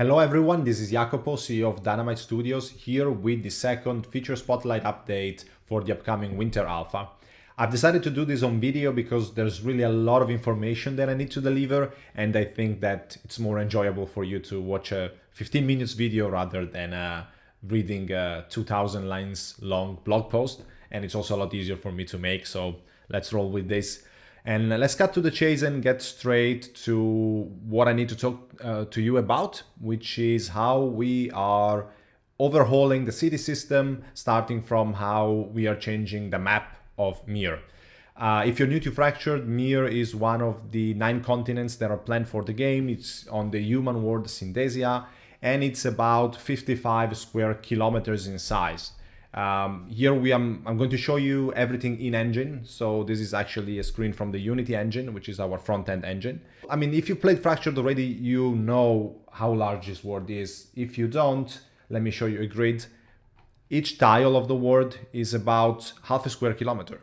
Hello everyone, this is Jacopo, CEO of Dynamite Studios, here with the second feature spotlight update for the upcoming Winter Alpha. I've decided to do this on video because there's really a lot of information that I need to deliver, and I think that it's more enjoyable for you to watch a 15 minutes video rather than reading a 2,000 lines long blog post, and it's also a lot easier for me to make, so let's roll with this. And let's cut to the chase and get straight to what I need to talk to you about, which is how we are overhauling the city system, starting from how we are changing the map of Mir. If you're new to Fractured, Mir is one of the 9 continents that are planned for the game. It's on the human world Synthesia, and it's about 55 square kilometers in size. Here I'm going to show you everything in engine. So this is actually a screen from the Unity engine, which is our front-end engine. I mean, if you played Fractured already, you know how large this world is. If you don't, let me show you a grid. Each tile of the world is about half a square kilometer.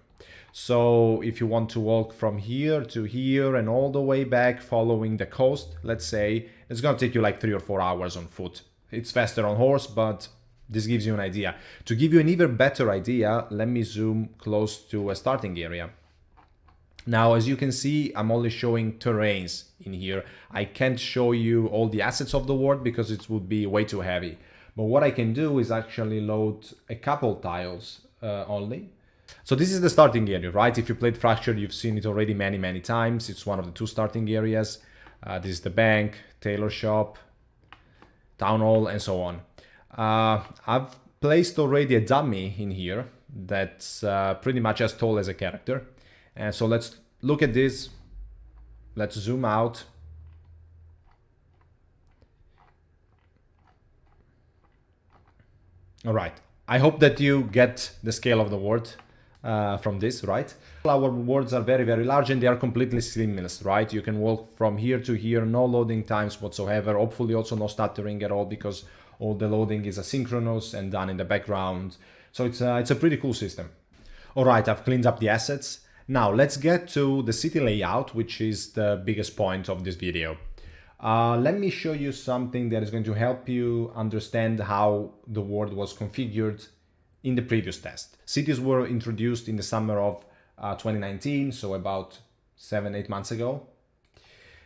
So if you want to walk from here to here and all the way back following the coast, let's say, it's going to take you like 3 or 4 hours on foot. It's faster on horse, but this gives you an idea. To give you an even better idea, let me zoom close to a starting area. Now, as you can see, I'm only showing terrains in here. I can't show you all the assets of the world because it would be way too heavy. But what I can do is actually load a couple tiles only. So this is the starting area, right? If you played Fractured, you've seen it already many times. It's one of the 2 starting areas. This is the bank, tailor shop, town hall, and so on. I've placed already a dummy in here that's pretty much as tall as a character. And so let's look at this. Let's zoom out. All right. I hope that you get the scale of the world from this, right? Our worlds are very large and they are completely seamless, right? You can walk from here to here, no loading times whatsoever. Hopefully also no stuttering at all because all the loading is asynchronous and done in the background. So it's a pretty cool system. All right, I've cleaned up the assets. Now let's get to the city layout, which is the biggest point of this video. Let me show you something that is going to help you understand how the world was configured in the previous test. Cities were introduced in the summer of 2019, so about 7-8 months ago.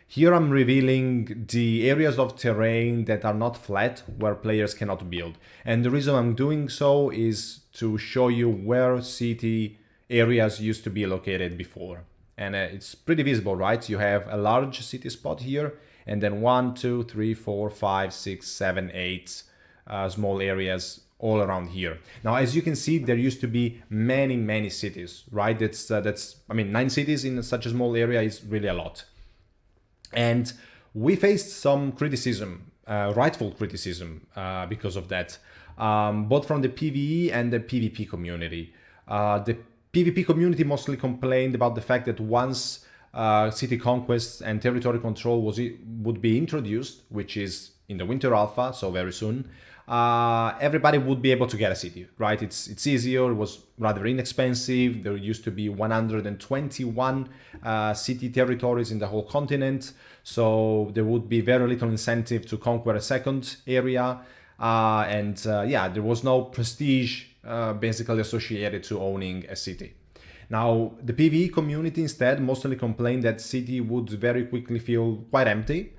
Here I'm revealing the areas of terrain that are not flat, where players cannot build. And the reason I'm doing so is to show you where city areas used to be located before. And it's pretty visible, right? You have a large city spot here, and then 1, 2, 3, 4, 5, 6, 7, 8 small areas all around here. Now, as you can see, there used to be many cities, right? I mean, 9 cities in such a small area is really a lot. And we faced some criticism, rightful criticism, because of that, both from the PvE and the PvP community. The PvP community mostly complained about the fact that once city conquest and territory control would be introduced, which is in the Winter Alpha, so very soon, everybody would be able to get a city, right? It's easier, it was rather inexpensive. There used to be 121 city territories in the whole continent, so there would be very little incentive to conquer a second area, yeah, there was no prestige basically associated to owning a city. Now, the PvE community instead mostly complained that city would very quickly feel quite empty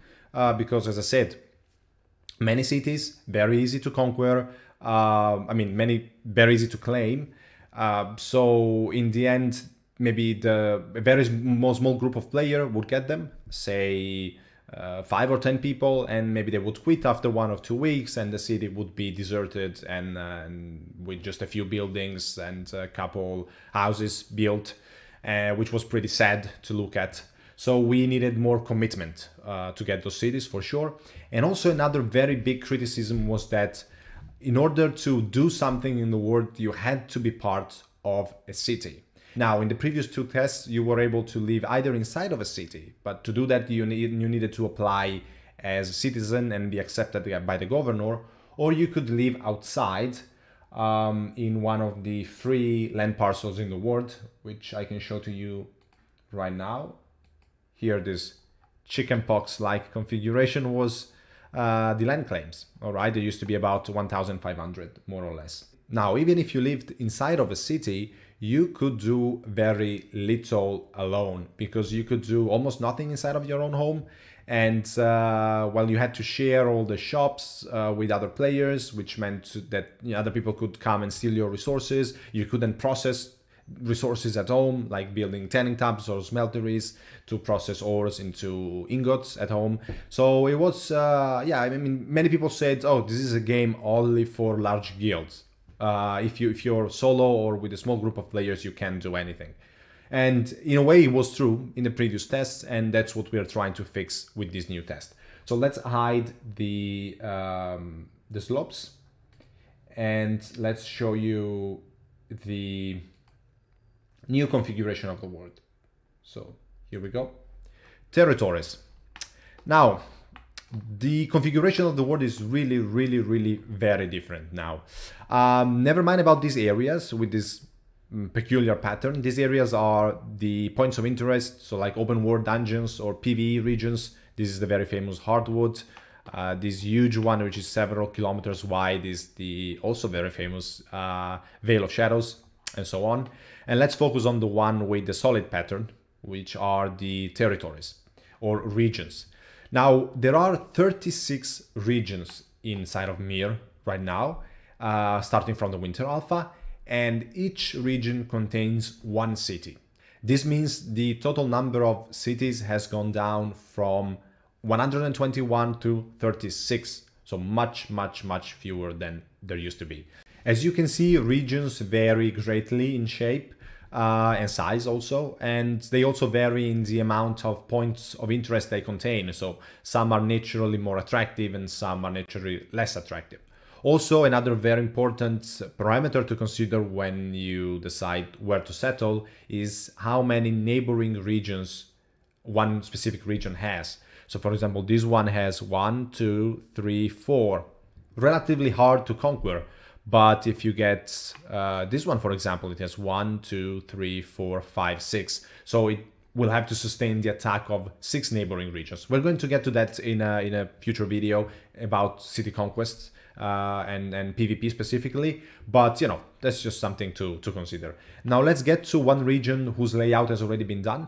because, as I said, many cities, very easy to conquer, I mean, many very easy to claim. So in the end, maybe a very small group of players would get them, say 5 or 10 people, and maybe they would quit after 1 or 2 weeks and the city would be deserted and with just a few buildings and a couple houses built, which was pretty sad to look at. So we needed more commitment to get those cities for sure. And also another very big criticism was that in order to do something in the world, you had to be part of a city. Now, in the previous 2 tests, you were able to live either inside of a city, but to do that, you needed to apply as a citizen and be accepted by the governor, or you could live outside in one of the free land parcels in the world, which I can show to you right now. Here, this chickenpox-like configuration was the land claims. All right, there used to be about 1,500 more or less. Now, even if you lived inside of a city, you could do very little alone, because you could do almost nothing inside of your own home. And well, you had to share all the shops with other players, which meant that other people could come and steal your resources. You couldn't process resources at home, like building tanning tubs or smelteries to process ores into ingots at home. So it was, yeah, I mean, many people said, oh, this is a game only for large guilds. If you're solo or with a small group of players, you can't do anything. And in a way, it was true in the previous tests, and that's what we are trying to fix with this new test. So let's hide the slopes, and let's show you the new configuration of the world. So here we go. Territories. Now, the configuration of the world is really, really, really very different now. Never mind about these areas with this peculiar pattern. These areas are the points of interest, so like open world dungeons or PvE regions. This is the very famous Hardwood. This huge one, which is several kilometers wide, is the also very famous Veil of Shadows, and so on. And let's focus on the one with the solid pattern, which are the territories or regions. Now, there are 36 regions inside of Mir right now, starting from the Winter Alpha, and each region contains one city. This means the total number of cities has gone down from 121 to 36, so much, much, much fewer than there used to be. As you can see, regions vary greatly in shape and size also, and they also vary in the amount of points of interest they contain. So some are naturally more attractive and some are naturally less attractive. Also, another very important parameter to consider when you decide where to settle is how many neighboring regions one specific region has. So for example, this one has 1, 2, 3, 4, relatively hard to conquer. But if you get this one, for example, it has 1, 2, 3, 4, 5, 6. So it will have to sustain the attack of 6 neighboring regions. We're going to get to that in a future video about city conquests and PvP specifically. But, you know, that's just something to consider. Now let's get to one region whose layout has already been done,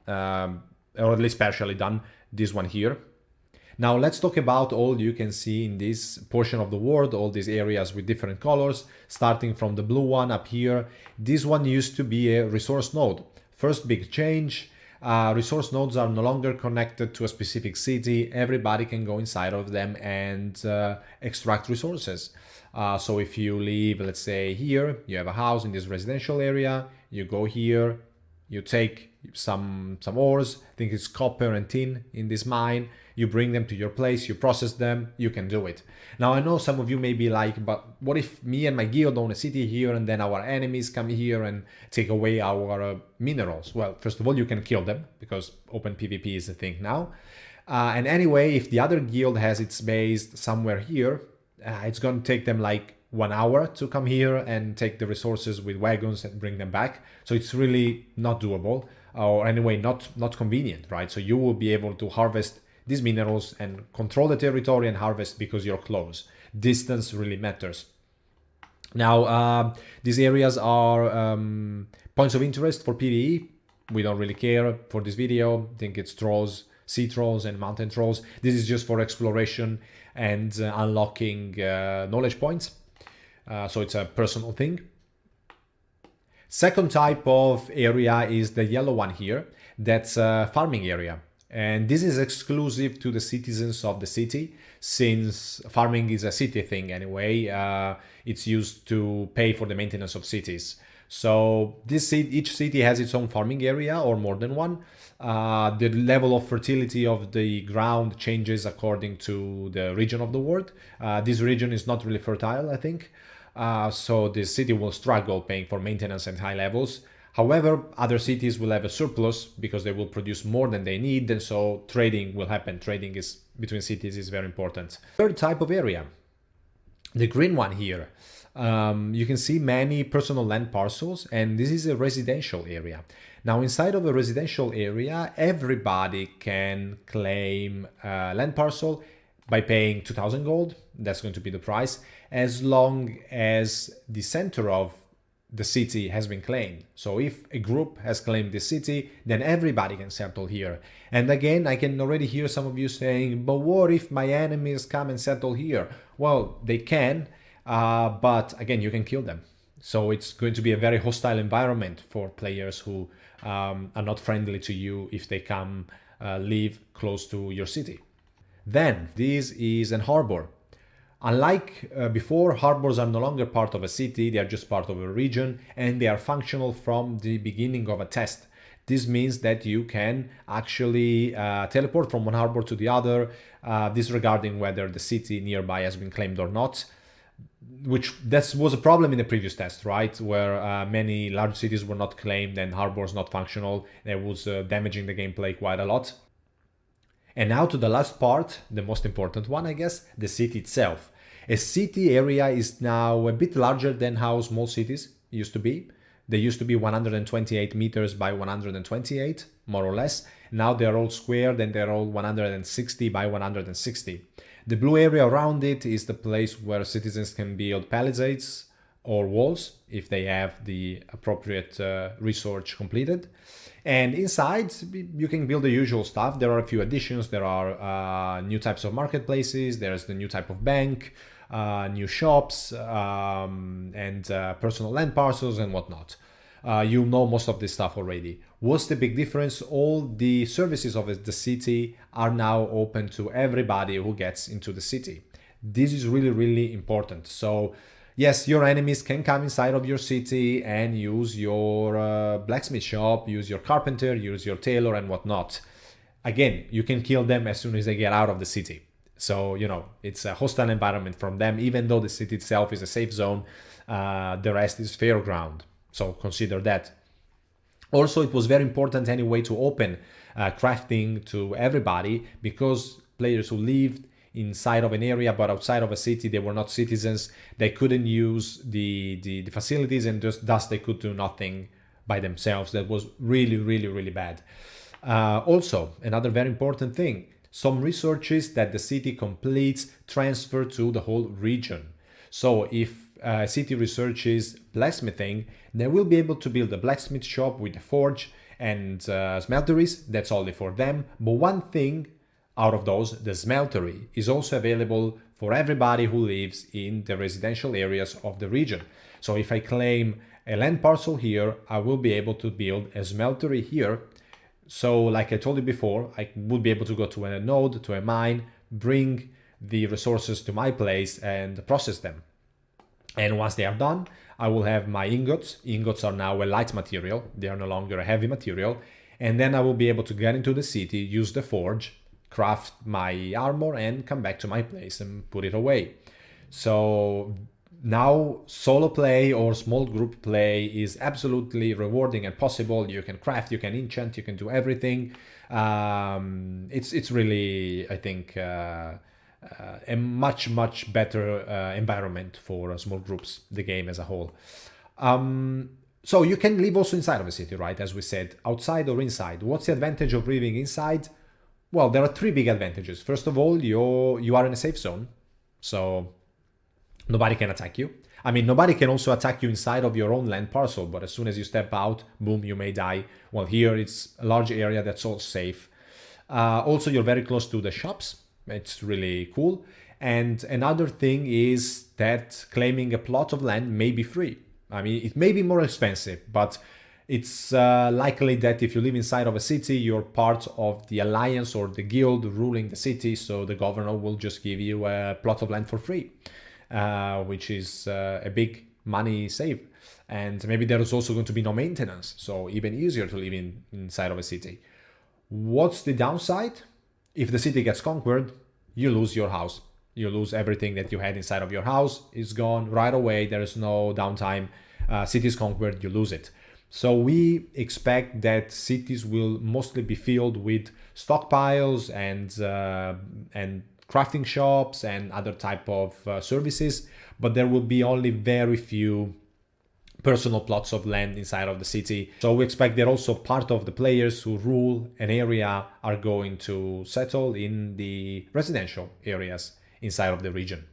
or at least partially done, this one here. Now let's talk about all you can see in this portion of the world, all these areas with different colors, starting from the blue one up here. This one used to be a resource node. First big change, resource nodes are no longer connected to a specific city. Everybody can go inside of them and extract resources. So if you live, let's say here, you have a house in this residential area, you go here, you take some ores, I think it's copper and tin in this mine, you bring them to your place, you process them, you can do it. Now I know some of you may be like, but what if me and my guild own a city here and then our enemies come here and take away our minerals? Well, first of all, you can kill them because open PvP is a thing now. And anyway, if the other guild has its base somewhere here, it's going to take them like 1 hour to come here and take the resources with wagons and bring them back. So it's really not doable, or anyway, not convenient, right? So you will be able to harvest these minerals and control the territory and harvest because you're close. Distance really matters. Now, these areas are points of interest for PvE. We don't really care for this video. I think it's trolls, sea trolls and mountain trolls. This is just for exploration and unlocking knowledge points. So it's a personal thing. Second type of area is the yellow one here. That's a farming area. And this is exclusive to the citizens of the city, since farming is a city thing anyway. It's used to pay for the maintenance of cities. So each city has its own farming area or more than one. The level of fertility of the ground changes according to the region of the world. This region is not really fertile, I think. So the city will struggle paying for maintenance at high levels. However, other cities will have a surplus because they will produce more than they need, and so trading will happen. Trading between cities is very important. Third type of area, the green one here. You can see many personal land parcels, and this is a residential area. Now, inside of a residential area, everybody can claim a land parcel, by paying 2,000 gold. That's going to be the price, as long as the center of the city has been claimed. So if a group has claimed the city, then everybody can settle here. And again, I can already hear some of you saying, but what if my enemies come and settle here? Well, they can, but again, you can kill them. So it's going to be a very hostile environment for players who are not friendly to you if they come live close to your city. Then this is an harbor. Unlike before, harbors are no longer part of a city, they are just part of a region, and they are functional from the beginning of a test. This means that you can actually teleport from one harbor to the other, disregarding whether the city nearby has been claimed or not, which that was a problem in the previous test, right? Where many large cities were not claimed and harbors not functional. That was damaging the gameplay quite a lot. And now to the last part, the most important one, I guess, the city itself. A city area is now a bit larger than how small cities used to be. They used to be 128 meters by 128, more or less. Now they're all squared and they're all 160 by 160. The blue area around it is the place where citizens can build palisades or walls if they have the appropriate research completed. And inside, you can build the usual stuff. There are a few additions. There are new types of marketplaces. There's the new type of bank, new shops, and personal land parcels and whatnot. You know most of this stuff already. What's the big difference? All the services of the city are now open to everybody who gets into the city. This is really, really important. So yes, your enemies can come inside of your city and use your blacksmith shop, use your carpenter, use your tailor and whatnot. Again, you can kill them as soon as they get out of the city. So, you know, it's a hostile environment from them. Even though the city itself is a safe zone, the rest is fair ground. So consider that. Also, it was very important anyway to open crafting to everybody, because players who lived inside of an area but outside of a city, they were not citizens, they couldn't use the facilities, and thus they could do nothing by themselves. That was really, really, really bad. Also, another very important thing, some researches that the city completes transfer to the whole region. So if a city researches blacksmithing, they will be able to build a blacksmith shop with a forge and smelteries. That's only for them. But one thing out of those, the smeltery, is also available for everybody who lives in the residential areas of the region. So if I claim a land parcel here, I will be able to build a smeltery here. So like I told you before, I would be able to go to a node, to a mine, bring the resources to my place and process them. And once they are done, I will have my ingots. Ingots are now a light material. They are no longer a heavy material. And then I will be able to get into the city, use the forge, craft my armor, and come back to my place and put it away. So now solo play or small group play is absolutely rewarding and possible. You can craft, you can enchant, you can do everything. It's really, I think, a much better environment for small groups, the game as a whole. So you can live also inside of a city, right? As we said, outside or inside. What's the advantage of living inside? Well, there are three big advantages. First of all, you are in a safe zone, so nobody can attack you. I mean, nobody can also attack you inside of your own land parcel, but as soon as you step out, boom, you may die. Well, here it's a large area that's all safe. Also, you're very close to the shops. It's really cool. And another thing is that claiming a plot of land may be free. I mean, it may be more expensive, but it's likely that if you live inside of a city, you're part of the alliance or the guild ruling the city, so the governor will just give you a plot of land for free, which is a big money save. And maybe there's also going to be no maintenance, so even easier to live inside of a city. What's the downside? If the city gets conquered, you lose your house. You lose everything that you had inside of your house. It's gone right away. There is no downtime. City is conquered, you lose it. So we expect that cities will mostly be filled with stockpiles and crafting shops and other type of services, but there will be only very few personal plots of land inside of the city. So we expect that also part of the players who rule an area are going to settle in the residential areas inside of the region.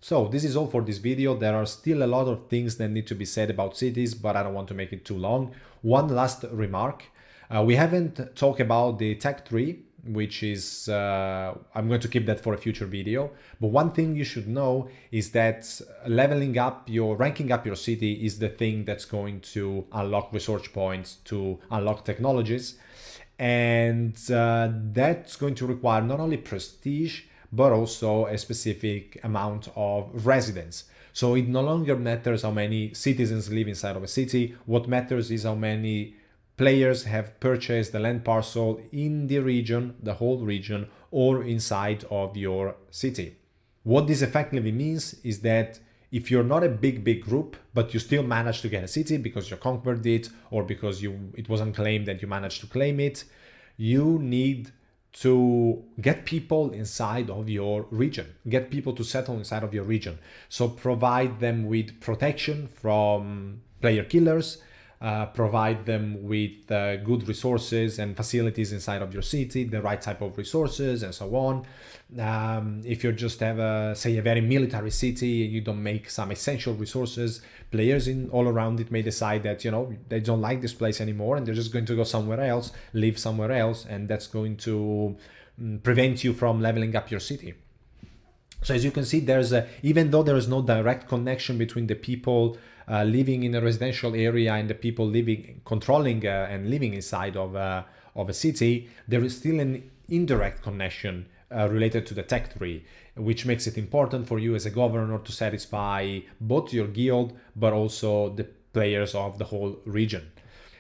So this is all for this video. There are still a lot of things that need to be said about cities, but I don't want to make it too long. One last remark. We haven't talked about the tech tree, which is, I'm going to keep that for a future video. But one thing you should know is that ranking up your city is the thing that's going to unlock research points, to unlock technologies. And that's going to require not only prestige, but also a specific amount of residents. So it no longer matters how many citizens live inside of a city. What matters is how many players have purchased the land parcel in the region, the whole region, or inside of your city. What this effectively means is that if you're not a big group, but you still manage to get a city because you conquered it, or because it wasn't claimed and you managed to claim it, you need to get people inside of your region, get people to settle inside of your region. So provide them with protection from player killers, provide them with good resources and facilities inside of your city, the right type of resources and so on. If you just have say a very military city and you don't make some essential resources, players all around it may decide that, you know, they don't like this place anymore and they're just going to go somewhere else, live somewhere else, and that's going to prevent you from leveling up your city. So as you can see, even though there is no direct connection between the people living in a residential area and the people controlling and living inside of a city, there is still an indirect connection related to the tech tree, which makes it important for you as a governor to satisfy both your guild, but also the players of the whole region.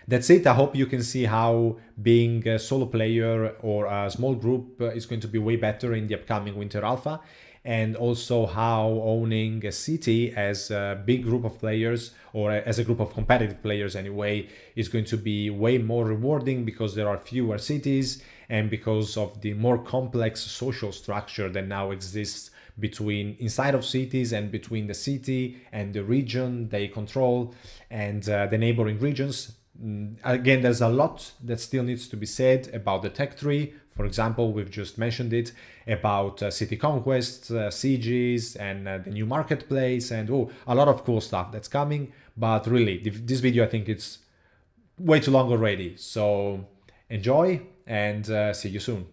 That's it. I hope you can see how being a solo player or a small group is going to be way better in the upcoming Winter Alpha, and also how owning a city as a big group of players, or as a group of competitive players anyway, is going to be way more rewarding because there are fewer cities and because of the more complex social structure that now exists inside of cities and between the city and the region they control and the neighboring regions. Again, there's a lot that still needs to be said about the tech tree. For example, we've just mentioned it about city conquests, sieges, and the new marketplace, and a lot of cool stuff that's coming. But really, this video, I think it's way too long already. So enjoy and see you soon.